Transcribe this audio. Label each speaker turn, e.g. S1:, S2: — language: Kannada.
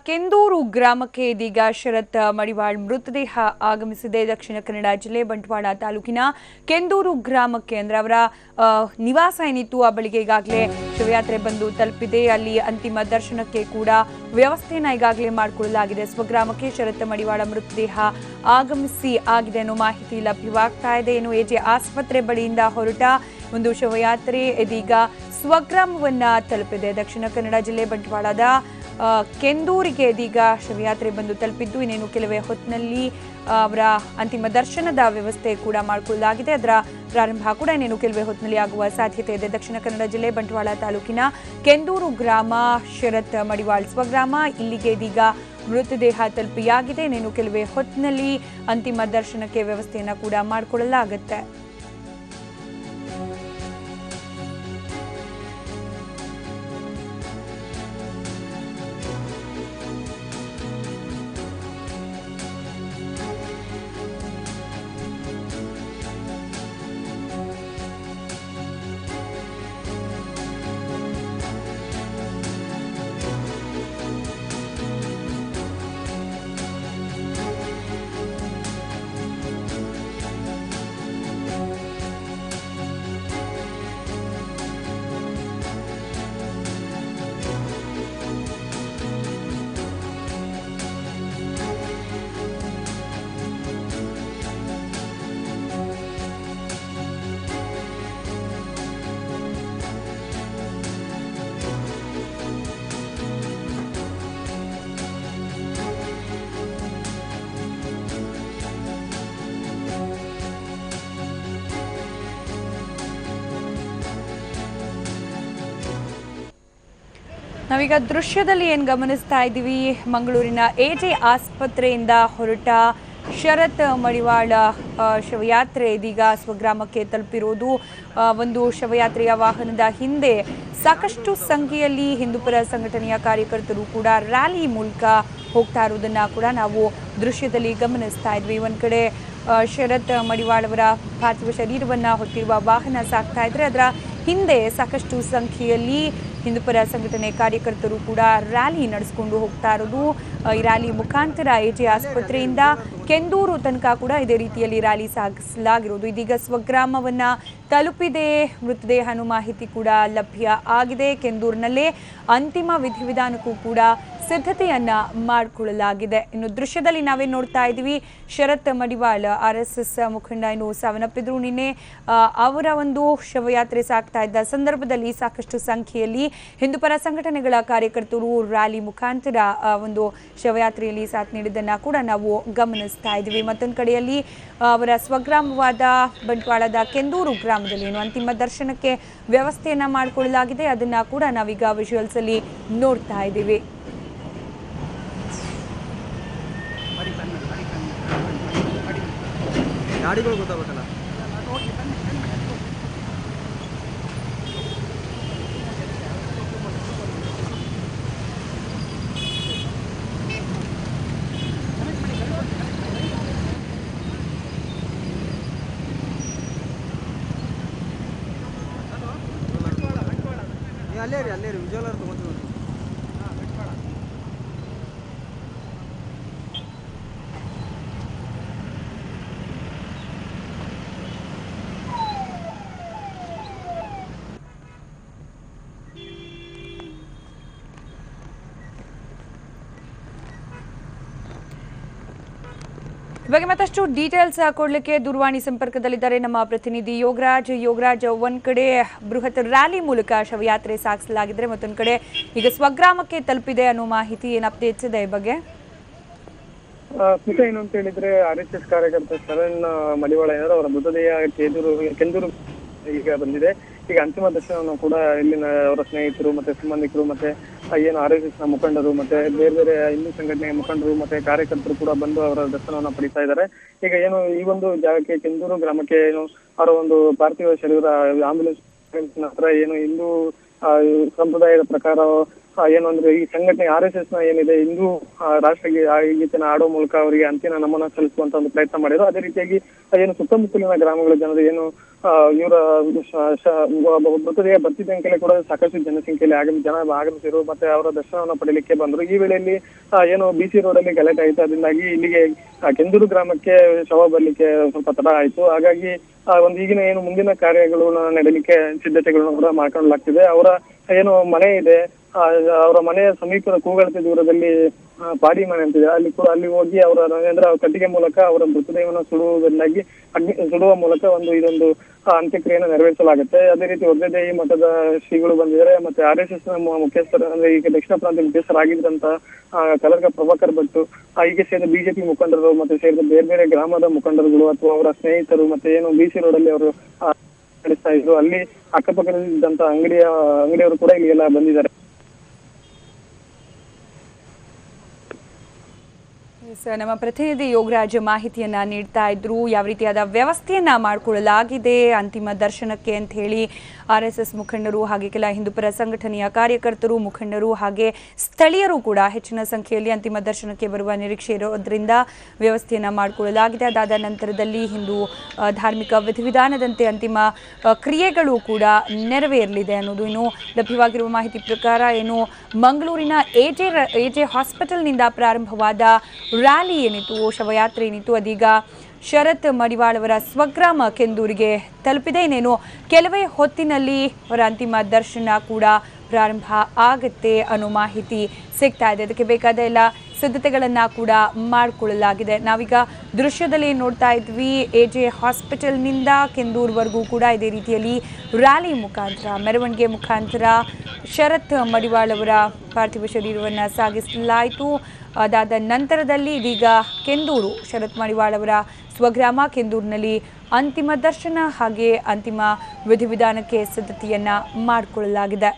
S1: ಕೆಂದೂರು ಗ್ರಾಮಕ್ಕೆ ಇದೀಗ ಶರತ್ ಮಡಿವಾಳ್ ಮೃತದೇಹ ಆಗಮಿಸಿದೆ. ದಕ್ಷಿಣ ಕನ್ನಡ ಜಿಲ್ಲೆ ಬಂಟ್ವಾಳ ತಾಲೂಕಿನ ಕೆಂದೂರು ಗ್ರಾಮಕ್ಕೆ ಅಂದ್ರೆ ಅವರ ನಿವಾಸ ಏನಿತ್ತು ಆ ಬಳಿಗೆ ಈಗಾಗಲೇ ಶವಯಾತ್ರೆ ಬಂದು ತಲುಪಿದೆ. ಅಲ್ಲಿ ಅಂತಿಮ ದರ್ಶನಕ್ಕೆ ಕೂಡ ವ್ಯವಸ್ಥೆಯನ್ನ ಈಗಾಗಲೇ ಮಾಡಿಕೊಳ್ಳಲಾಗಿದೆ. ಸ್ವಗ್ರಾಮಕ್ಕೆ ಶರತ್ ಮಡಿವಾಳ ಮೃತದೇಹ ಆಗಮಿಸಿ ಆಗಿದೆ ಅನ್ನೋ ಮಾಹಿತಿ ಲಭ್ಯವಾಗ್ತಾ ಇದೆ. ಏನು ಎಜೆ ಆಸ್ಪತ್ರೆ ಬಳಿಯಿಂದ ಹೊರಟ ಒಂದು ಶವಯಾತ್ರೆ ಇದೀಗ ಸ್ವಗ್ರಾಮವನ್ನ ತಲುಪಿದೆ. ದಕ್ಷಿಣ ಕನ್ನಡ ಜಿಲ್ಲೆ ಬಂಟ್ವಾಳದ ಕೆಂದೂರಿಗೆ ಇದೀಗ ಶವಯಾತ್ರೆ ಬಂದು ತಲುಪಿದ್ದು ಇನ್ನೇನು ಕೆಲವೇ ಹೊತ್ತಿನಲ್ಲಿ ಅವರ ಅಂತಿಮ ದರ್ಶನದ ವ್ಯವಸ್ಥೆ ಕೂಡ ಮಾಡಿಕೊಳ್ಳಲಾಗಿದೆ. ಅದರ ಪ್ರಾರಂಭ ಕೂಡ ಇನ್ನೇನು ಕೆಲವೇ ಹೊತ್ತಿನಲ್ಲಿ ಆಗುವ ಸಾಧ್ಯತೆ ಇದೆ. ದಕ್ಷಿಣ ಕನ್ನಡ ಜಿಲ್ಲೆ ಬಂಟ್ವಾಳ ತಾಲೂಕಿನ ಕೆಂದೂರು ಗ್ರಾಮ ಶರತ್ ಮಡಿವಾಳ್ ಸ್ವಗ್ರಾಮ. ಇಲ್ಲಿಗೆ ಇದೀಗ ಮೃತದೇಹ ತಲುಪಿಯಾಗಿದೆ. ಇನ್ನೇನು ಕೆಲವೇ ಹೊತ್ತಿನಲ್ಲಿ ಅಂತಿಮ ದರ್ಶನಕ್ಕೆ ವ್ಯವಸ್ಥೆಯನ್ನ ಕೂಡ ಮಾಡಿಕೊಳ್ಳಲಾಗುತ್ತೆ. ನಾವೀಗ ದೃಶ್ಯದಲ್ಲಿ ಏನು ಗಮನಿಸ್ತಾ ಇದ್ದೀವಿ, ಮಂಗಳೂರಿನ ಎಜೆ ಆಸ್ಪತ್ರೆಯಿಂದ ಹೊರಟ ಶರತ್ ಮಡಿವಾಳ ಶವಯಾತ್ರೆ ಇದೀಗ ಸ್ವಗ್ರಾಮಕ್ಕೆ ತಲುಪಿರೋದು. ಒಂದು ಶವಯಾತ್ರೆಯ ವಾಹನದ ಹಿಂದೆ ಸಾಕಷ್ಟು ಸಂಖ್ಯೆಯಲ್ಲಿ ಹಿಂದೂಪರ ಸಂಘಟನೆಯ ಕಾರ್ಯಕರ್ತರು ಕೂಡ ರ್ಯಾಲಿ ಮೂಲಕ ಹೋಗ್ತಾ ಇರೋದನ್ನ ಕೂಡ ನಾವು ದೃಶ್ಯದಲ್ಲಿ ಗಮನಿಸ್ತಾ ಇದ್ವಿ. ಒಂದ್ ಕಡೆ ಶರತ್ ಮಡಿವಾಳ್ ಅವರ ಪಾರ್ಥಿವ ಶರೀರವನ್ನ ಹೊತ್ತಿರುವ ವಾಹನ ಸಾಗ್ತಾ ಇದ್ರೆ ಅದರ ಹಿಂದೆ ಸಾಕಷ್ಟು ಸಂಖ್ಯೆಯಲ್ಲಿ ಹಿಂದೂಪರ ಸಂಘಟನೆ ಕಾರ್ಯಕರ್ತರು ಕೂಡ ರ್ಯಾಲಿ ನಡೆಸಿಕೊಂಡು ಹೋಗ್ತಾ ಇರೋದು. ಈ ರ್ಯಾಲಿ ಮುಖಾಂತರ ಎಜೆ ಆಸ್ಪತ್ರೆಯಿಂದ ಕೆಂದೂರು ತನಕ ಕೂಡ ಇದೇ ರೀತಿಯಲ್ಲಿ ರ್ಯಾಲಿ ಸಾಗಿಸಲಾಗಿರೋದು. ಇದೀಗ ಸ್ವಗ್ರಾಮವನ್ನ ತಲುಪಿದೆ. ಮೃತದೇಹ ಅನ್ನೋ ಮಾಹಿತಿ ಕೂಡ ಲಭ್ಯ ಆಗಿದೆ. ಕೆಂದೂರಿನಲ್ಲೇ ಅಂತಿಮ ವಿಧಿವಿಧಾನಕ್ಕೂ ಕೂಡ ಸಿದ್ಧತೆಯನ್ನ ಮಾಡಿಕೊಳ್ಳಲಾಗಿದೆ. ಇನ್ನು ದೃಶ್ಯದಲ್ಲಿ ನಾವೇನು ನೋಡ್ತಾ ಇದ್ದೀವಿ, ಶರತ್ ಮಡಿವಾಳ್ RSS ಮುಖಂಡ ಏನು ಸಾವನ್ನಪ್ಪಿದ್ರು. ನಿನ್ನೆ ಅವರ ಒಂದು ಶವಯಾತ್ರೆ ಸಾಗ್ತಾ ಇದ್ದ ಸಂದರ್ಭದಲ್ಲಿ ಸಾಕಷ್ಟು ಸಂಖ್ಯೆಯಲ್ಲಿ ಹಿಂದೂಪರ ಸಂಘಟನೆಗಳ ಕಾರ್ಯಕರ್ತರು ರ್ಯಾಲಿ ಮುಖಾಂತರ ಒಂದು ಶವಯಾತ್ರೆಯಲ್ಲಿ ಸಾಥ್ ನೀಡಿದ್ದನ್ನ ಕೂಡ ನಾವು ಗಮನಿಸ್ತಾ ಇದ್ದೀವಿ. ಮತ್ತೊಂದು ಕಡೆಯಲ್ಲಿ ಅವರ ಸ್ವಗ್ರಾಮವಾದ ಬಂಟ್ವಾಳದ ಕೆಂದೂರು ಗ್ರಾಮದಲ್ಲಿ ಏನು ಅಂತಿಮ ದರ್ಶನಕ್ಕೆ ವ್ಯವಸ್ಥೆಯನ್ನ ಮಾಡಿಕೊಳ್ಳಲಾಗಿದೆ. ಅದನ್ನ ಕೂಡ ನಾವೀಗ ವಿಜುವಲ್ಸ್ ಅಲ್ಲಿ ನೋಡ್ತಾ ಇದ್ದೀವಿ.
S2: ಗಾಡಿಗಳು ಗೊತ್ತಾಗಬೇಕಲ್ಲ. ಅಲ್ಲೇ ರೀ ವಿಜುವಲ್ ಅವ್ರು ತಗೋತೀವಿ.
S1: ಇವಾಗ ಮತ್ತಷ್ಟು ಡೀಟೇಲ್ಸ್ ಕೊಡ್ಲಿಕ್ಕೆ ದೂರವಾಣಿ ಸಂಪರ್ಕದಲ್ಲಿದ್ದಾರೆ ನಮ್ಮ ಪ್ರತಿನಿಧಿ ಯೋಗರಾಜ್. ಒಂದ್ ಕಡೆ ಬೃಹತ್ ರ್ಯಾಲಿ ಮೂಲಕ ಶವಯಾತ್ರೆ ಸಾಗಿಸಲಾಗಿದ್ರೆ ಮತ್ತೊಂದ್ ಕಡೆ ಈಗ ಸ್ವಗ್ರಾಮಕ್ಕೆ ತಲುಪಿದೆ ಅನ್ನೋ ಮಾಹಿತಿ ಏನ್ ಅಪ್ಡೇಟ್ಸ್ ಇದೆ ಈ ಬಗ್ಗೆ?
S3: ಸ್ಮಿತಾ, ಏನು ಅಂತ ಹೇಳಿದ್ರೆ RSS ಕಾರ್ಯಕರ್ತ ಶರಣ್ ಮಡಿವಾಳ ಅವರ ಮೃತದೇಹ ಕೆಂದೂರು ಈಗ ಬಂದಿದೆ. ಈಗ ಅಂತಿಮ ದರ್ಶನವನ್ನು ಕೂಡ ಇಲ್ಲಿನ ಅವರ ಸ್ನೇಹಿತರು ಮತ್ತೆ ಸಂಬಂಧಿಕರು ಮತ್ತೆ ಏನು RSS ನ ಮುಖಂಡರು ಮತ್ತೆ ಬೇರೆ ಬೇರೆ ಹಿಂದೂ ಸಂಘಟನೆಯ ಮುಖಂಡರು ಮತ್ತೆ ಕಾರ್ಯಕರ್ತರು ಕೂಡ ಬಂದು ಅವರ ದರ್ಶನವನ್ನ ಪಡಿತಾ ಇದ್ದಾರೆ. ಈಗ ಏನು ಈ ಒಂದು ಜಾಗಕ್ಕೆ ಕೆಂದೂರು ಗ್ರಾಮಕ್ಕೆ ಏನು ಅವರ ಒಂದು ಪಾರ್ಥಿವ ಶರೀರ ಆಂಬ್ಯುಲೆನ್ಸ್ ಹತ್ರ ಏನು ಹಿಂದೂ ಸಂಪ್ರದಾಯದ ಪ್ರಕಾರ ಏನು ಅಂದ್ರೆ ಈ ಸಂಘಟನೆ RSS ನ ಏನಿದೆ ಹಿಂದೂ ರಾಷ್ಟ್ರಗೀತೆನ ಆಡೋ ಮೂಲಕ ಅವರಿಗೆ ಅಂತಿಮ ನಮನ ಸಲ್ಲಿಸುವಂತ ಒಂದು ಪ್ರಯತ್ನ ಮಾಡಿದ್ರು. ಅದೇ ರೀತಿಯಾಗಿ ಏನು ಸುತ್ತಮುತ್ತಲಿನ ಗ್ರಾಮಗಳ ಜನರು ಏನು ಇವರ ಮೃತದೇಹ ಬರ್ತಿದ್ದಂಕೆಲೆ ಕೂಡ ಸಾಕಷ್ಟು ಜನಸಂಖ್ಯೆಯಲ್ಲಿ ಜನ ಆಗಮಿಸಿರು ಮತ್ತೆ ಅವರ ದರ್ಶನವನ್ನ ಪಡೆಯಲಿಕ್ಕೆ ಬಂದ್ರು. ಈ ವೇಳೆಯಲ್ಲಿ ಏನು BC ರೋಡ್ ಅಲ್ಲಿ ಗಲಾಟೆ ಆಯ್ತು, ಅದರಿಂದಾಗಿ ಇಲ್ಲಿಗೆ ಕೆಂದೂರು ಗ್ರಾಮಕ್ಕೆ ಶವ ಬರ್ಲಿಕ್ಕೆ ಸ್ವಲ್ಪ ತಡ ಆಯ್ತು. ಹಾಗಾಗಿ ಒಂದು ಈಗಿನ ಏನು ಮುಂದಿನ ಕಾರ್ಯಗಳು ನಡೆಯಲಿಕ್ಕೆ ಸಿದ್ಧತೆಗಳನ್ನು ಕೂಡ ಮಾಡ್ಕೊಳ್ಳಲಾಗ್ತಿದೆ. ಅವರ ಏನು ಮನೆ ಇದೆ, ಅವರ ಮನೆಯ ಸಮೀಪದ ಕೂಗಳತೆ ದೂರದಲ್ಲಿ ಪಾಡಿ ಮನೆ ಅಂತಿದೆ, ಅಲ್ಲಿ ಹೋಗಿ ಅವರ ಕಟ್ಟಿಗೆ ಮೂಲಕ ಅವರ ಮೃತದೇಹವನ್ನು ಸುಡುವ ಮೂಲಕ ಇದೊಂದು ಅಂತ್ಯಕ್ರಿಯೆಯನ್ನು ನೆರವೇರಿಸಲಾಗುತ್ತೆ. ಅದೇ ರೀತಿ ಒಗ್ಗದೇಹಿ ಮಠದ ಶ್ರೀಗಳು ಬಂದಿದ್ದಾರೆ. ಮತ್ತೆ RSS ನ ಮುಖ್ಯಸ್ಥರು ಅಂದ್ರೆ ಈಗ ದಕ್ಷಿಣ ಪ್ರಾಂತ್ಯ ಮುಖ್ಯಸ್ಥರಾಗಿದ್ದಂತ ಕಲರ್ಗ ಪ್ರಭಾಕರ್ ಭಟ್, ಹೀಗೆ ಸೇರಿದ BJP ಮುಖಂಡರು ಮತ್ತೆ ಸೇರಿದ ಬೇರೆ ಬೇರೆ ಗ್ರಾಮದ ಮುಖಂಡರುಗಳು ಅಥವಾ ಅವರ ಸ್ನೇಹಿತರು ಮತ್ತೆ ಏನು BC ರೋಡ್ ಅಲ್ಲಿ ಅವರು ನಡೆಸ್ತಾ ಇದ್ರು, ಅಲ್ಲಿ ಅಕ್ಕಪಕ್ಕದಲ್ಲಿದ್ದಂತ ಅಂಗಡಿಯವರು ಕೂಡ ಇಲ್ಲಿಗೆಲ್ಲ ಬಂದಿದ್ದಾರೆ.
S1: ನಮ್ಮ ಪ್ರತಿನಿಧಿ ಯೋಗರಾಜ್ ಮಾಹಿತಿಯನ್ನ ನೀಡ್ತಾ ಇದ್ರು. ಯಾವ ರೀತಿಯಾದ ವ್ಯವಸ್ಥೆಯನ್ನ ಮಾಡಿಕೊಳ್ಳಲಾಗಿದೆ ಅಂತಿಮ ದರ್ಶನಕ್ಕೆ ಅಂತ ಹೇಳಿ RSS ಮುಖಂಡರು ಹಾಗೆ ಕೆಲ ಹಿಂದೂಪರ ಸಂಘಟನೆಯ ಕಾರ್ಯಕರ್ತರು, ಮುಖಂಡರು ಹಾಗೆ ಸ್ಥಳೀಯರು ಕೂಡ ಹೆಚ್ಚಿನ ಸಂಖ್ಯೆಯಲ್ಲಿ ಅಂತಿಮ ದರ್ಶನಕ್ಕೆ ಬರುವ ನಿರೀಕ್ಷೆ ಇರೋದ್ರಿಂದ ವ್ಯವಸ್ಥೆಯನ್ನ ಮಾಡಿಕೊಳ್ಳಲಾಗಿದೆ. ಅದಾದ ನಂತರದಲ್ಲಿ ಹಿಂದೂ ಧಾರ್ಮಿಕ ವಿಧಿವಿಧಾನದಂತೆ ಅಂತಿಮ ಕ್ರಿಯೆಗಳು ಕೂಡ ನೆರವೇರಲಿದೆ ಅನ್ನೋದು ಇನ್ನು ಲಭ್ಯವಾಗಿರುವ ಮಾಹಿತಿ ಪ್ರಕಾರ. ಏನು ಮಂಗಳೂರಿನ ಎಜೆ ಹಾಸ್ಪಿಟಲ್ನಿಂದ ಪ್ರಾರಂಭವಾದ ರ್ಯಾಲಿ ಏನಿತ್ತು, ಶವಯಾತ್ರೆ ಏನಿತ್ತು, ಅದೀಗ ಶರತ್ ಮಡಿವಾಳ್ ಅವರ ಸ್ವಗ್ರಾಮ ಕೆಂದೂರಿಗೆ ತಲುಪಿದೆ. ಇನ್ನೇನು ಕೆಲವೇ ಹೊತ್ತಿನಲ್ಲಿ ಅವರ ಅಂತಿಮ ದರ್ಶನ ಕೂಡ ಪ್ರಾರಂಭ ಆಗುತ್ತೆ ಅನ್ನೋ ಮಾಹಿತಿ ಸಿಗ್ತಾ ಇದೆ. ಅದಕ್ಕೆ ಬೇಕಾದ ಎಲ್ಲ ಸಿದ್ಧತೆಗಳನ್ನು ಕೂಡ ಮಾಡಿಕೊಳ್ಳಲಾಗಿದೆ. ನಾವೀಗ ದೃಶ್ಯದಲ್ಲಿ ನೋಡ್ತಾ ಇದ್ವಿ, ಎಜೆ ಹಾಸ್ಪಿಟಲ್ನಿಂದ ಕೆಂದೂರ್ವರೆಗೂ ಕೂಡ ಇದೇ ರೀತಿಯಲ್ಲಿ ರ್ಯಾಲಿ ಮುಖಾಂತರ, ಮೆರವಣಿಗೆ ಮುಖಾಂತರ ಶರತ್ ಮಡಿವಾಳ್ ಅವರ ಪಾರ್ಥಿವ ಶರೀರವನ್ನು ಸಾಗಿಸಲಾಯಿತು. ಅದಾದ ನಂತರದಲ್ಲಿ ಇದೀಗ ಕೆಂದೂರು, ಶರತ್ ಮಡಿವಾಳ್ ಅವರ ಸ್ವಗ್ರಾಮ ಕೆಂದೂರಿನಲ್ಲಿ ಅಂತಿಮ ದರ್ಶನ ಹಾಗೆ ಅಂತಿಮ ವಿಧಿವಿಧಾನಕ್ಕೆ ಸಿದ್ಧತೆಯನ್ನು ಮಾಡಿಕೊಳ್ಳಲಾಗಿದೆ.